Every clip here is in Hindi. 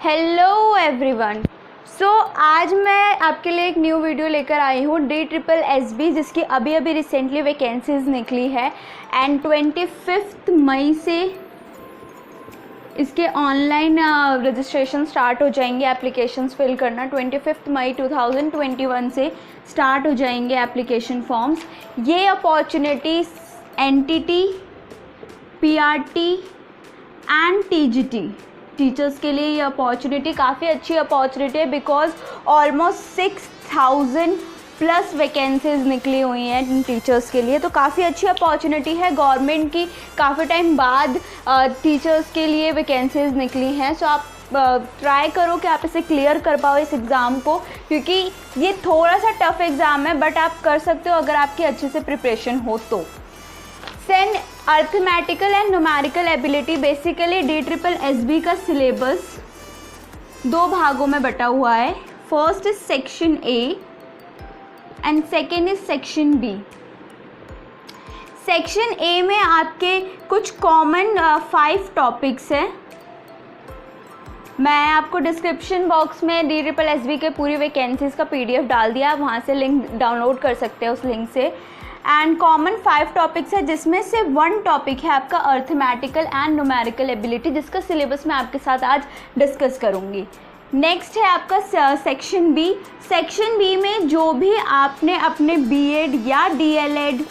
Hello everyone. आज मैं आपके लिए एक न्यू वीडियो लेकर आई हूँ DSSB, जिसकी अभी रिसेंटली वैकेंसीज निकली है एंड 25 मई से इसके ऑनलाइन रजिस्ट्रेशन स्टार्ट हो जाएंगे। एप्लीकेशंस फिल करना 25 मई 2021 से स्टार्ट हो जाएंगे एप्लीकेशन फॉर्म्स। ये opportunity NTT, PRT and TGT teachers के लिए ये अपॉर्चुनिटी काफ़ी अच्छी अपॉर्चुनिटी है, बिकॉज ऑलमोस्ट 6000 प्लस वैकेंसीज निकली हुई हैं इन टीचर्स के लिए। तो काफ़ी अच्छी अपॉर्चुनिटी है। गवर्नमेंट की काफ़ी टाइम बाद टीचर्स के लिए वैकेंसीज निकली हैं। सो आप ट्राई करो कि आप इसे क्लियर कर पाओ इस एग्ज़ाम को, क्योंकि ये थोड़ा सा टफ एग्ज़ाम है, बट आप कर सकते हो अगर आपकी अच्छे से प्रिपरेशन हो तो। Send arithmetical and numerical ability, basically DSSB का सिलेबस दो भागों में बटा हुआ है। First is section A and second is section B। Section A में आपके कुछ कॉमन 5 टॉपिक्स हैं। मैं आपको डिस्क्रिप्शन बॉक्स में DSSB के पूरी वैकेंसीज़ का PDF डाल दिया, आप वहाँ से लिंक डाउनलोड कर सकते हैं उस लिंक से। एंड कॉमन 5 टॉपिक्स है, जिसमें से 1 टॉपिक है आपका अर्थमेटिकल एंड न्यूमेरिकल एबिलिटी, जिसका सिलेबस मैं आपके साथ आज डिस्कस करूँगी। नेक्स्ट है आपका सेक्शन B। सेक्शन B में जो भी आपने अपने B.Ed या DLED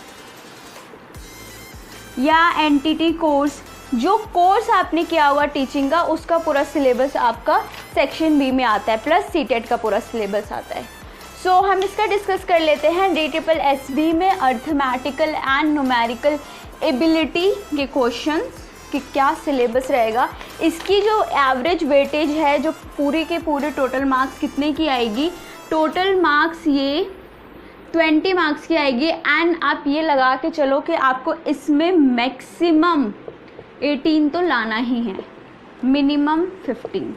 या NTT कोर्स, जो कोर्स आपने किया हुआ टीचिंग का, उसका पूरा सिलेबस आपका सेक्शन B में आता है, प्लस CTET का पूरा सिलेबस आता है। सो हम इसका डिस्कस कर लेते हैं। DSSB में अर्थमेटिकल एंड न्यूमेरिकल एबिलिटी के क्वेश्चंस कि क्या सिलेबस रहेगा, इसकी जो एवरेज वेटेज है, जो पूरे के पूरे टोटल मार्क्स कितने की आएगी, टोटल मार्क्स ये 20 मार्क्स की आएगी। एंड आप ये लगा के चलो कि आपको इसमें मैक्सिमम 18 तो लाना ही है, मिनिमम 15।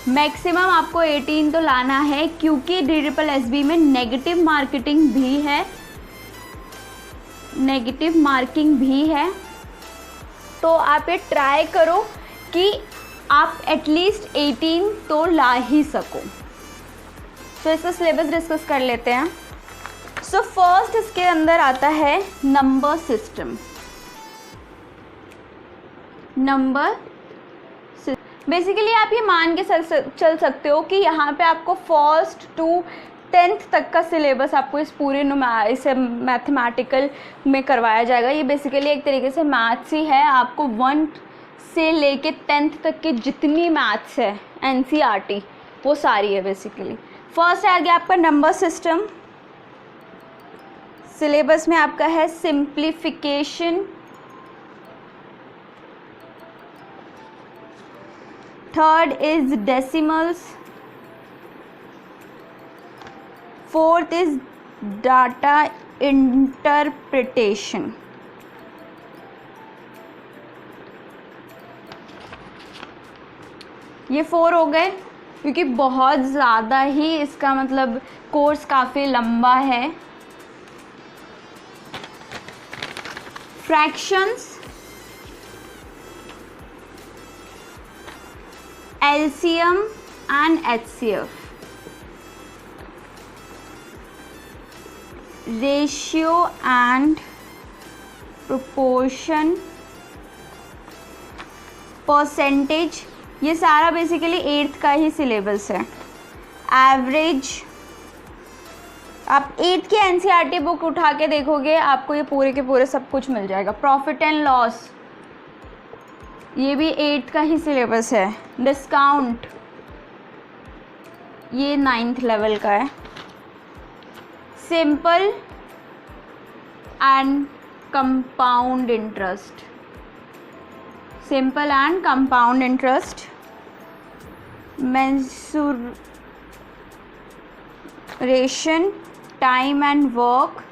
मैक्सिमम आपको 18 तो लाना है, क्योंकि DSSB में नेगेटिव मार्किंग भी है। तो आप ये ट्राई करो कि आप एटलीस्ट 18 तो ला ही सको। तो इसका सिलेबस डिस्कस कर लेते हैं। सो फर्स्ट इसके अंदर आता है नंबर सिस्टम। बेसिकली आप ये मान के चल सकते हो कि यहाँ पे आपको 1st to 10th तक का सिलेबस आपको इस पूरे इसे मैथमेटिकल में करवाया जाएगा। ये बेसिकली एक तरीके से मैथ्स ही है। आपको 1 से लेके 10th तक की जितनी मैथ्स है NCERT, वो सारी है बेसिकली। फर्स्ट आ गया आपका नंबर सिस्टम। सिलेबस में आपका है simplification, third is decimals, fourth is data interpretation, ये 4 हो गए, क्योंकि बहुत ज़्यादा ही इसका मतलब कोर्स काफ़ी लंबा है। Fractions, LCM and HCF, ratio and proportion, percentage, ये सारा बेसिकली 8th का ही सिलेबस है। एवरेज, आप 8th की NCERT बुक उठा के देखोगे, आपको ये पूरे के पूरे सब कुछ मिल जाएगा। प्रॉफिट एंड लॉस, ये भी 8th का ही सिलेबस है। डिस्काउंट, ये 9th लेवल का है। Simple and compound interest, simple and compound interest, mensuration, time and work,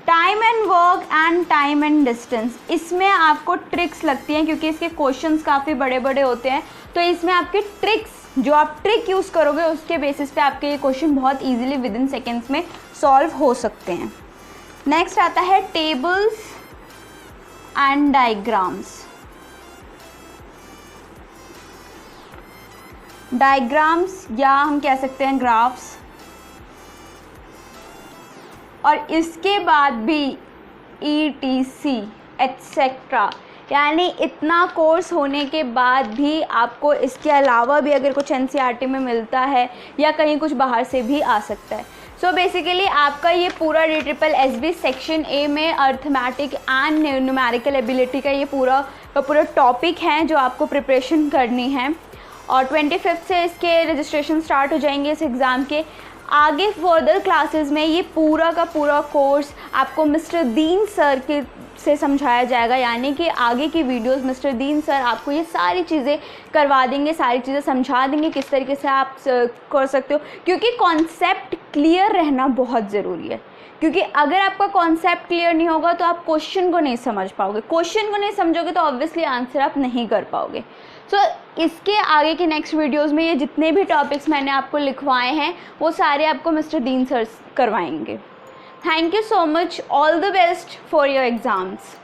time and work and time and distance. इसमें आपको ट्रिक्स लगती हैं, क्योंकि इसके क्वेश्चंस काफ़ी बड़े बड़े होते हैं। तो इसमें आपके ट्रिक्स, जो आप ट्रिक यूज़ करोगे उसके बेसिस पे आपके ये क्वेश्चन बहुत इजीली विदिन सेकेंड्स में सॉल्व हो सकते हैं। नेक्स्ट आता है टेबल्स एंड डायग्राम्स। डायग्राम्स या हम कह सकते हैं ग्राफ्स, और इसके बाद भी ETC एटसेट्रा, यानी इतना कोर्स होने के बाद भी आपको इसके अलावा भी अगर कुछ NCERT में मिलता है या कहीं कुछ बाहर से भी आ सकता है। सो बेसिकली आपका ये पूरा DSSB सेक्शन ए में अर्थमेटिक एंड न्यूमेरिकल एबिलिटी का ये पूरा टॉपिक है जो आपको प्रिपरेशन करनी है, और 25 से इसके रजिस्ट्रेशन स्टार्ट हो जाएंगे इस एग्ज़ाम के। आगे फर्दर क्लासेस में ये पूरा का पूरा कोर्स आपको मिस्टर दीन सर से समझाया जाएगा, यानी कि आगे की वीडियोस मिस्टर दीन सर आपको ये सारी चीज़ें करवा देंगे, सारी चीज़ें समझा देंगे किस तरीके से आप कर सकते हो, क्योंकि कॉन्सेप्ट क्लियर रहना बहुत ज़रूरी है। क्योंकि अगर आपका कॉन्सेप्ट क्लियर नहीं होगा तो आप क्वेश्चन को नहीं समझ पाओगे, क्वेश्चन को नहीं समझोगे तो ऑब्वियसली आंसर आप नहीं कर पाओगे। सो इसके आगे के नेक्स्ट वीडियोस में ये जितने भी टॉपिक्स मैंने आपको लिखवाए हैं वो सारे आपको मिस्टर दीन सर करवाएंगे। Thank you so much, all the best for your exams.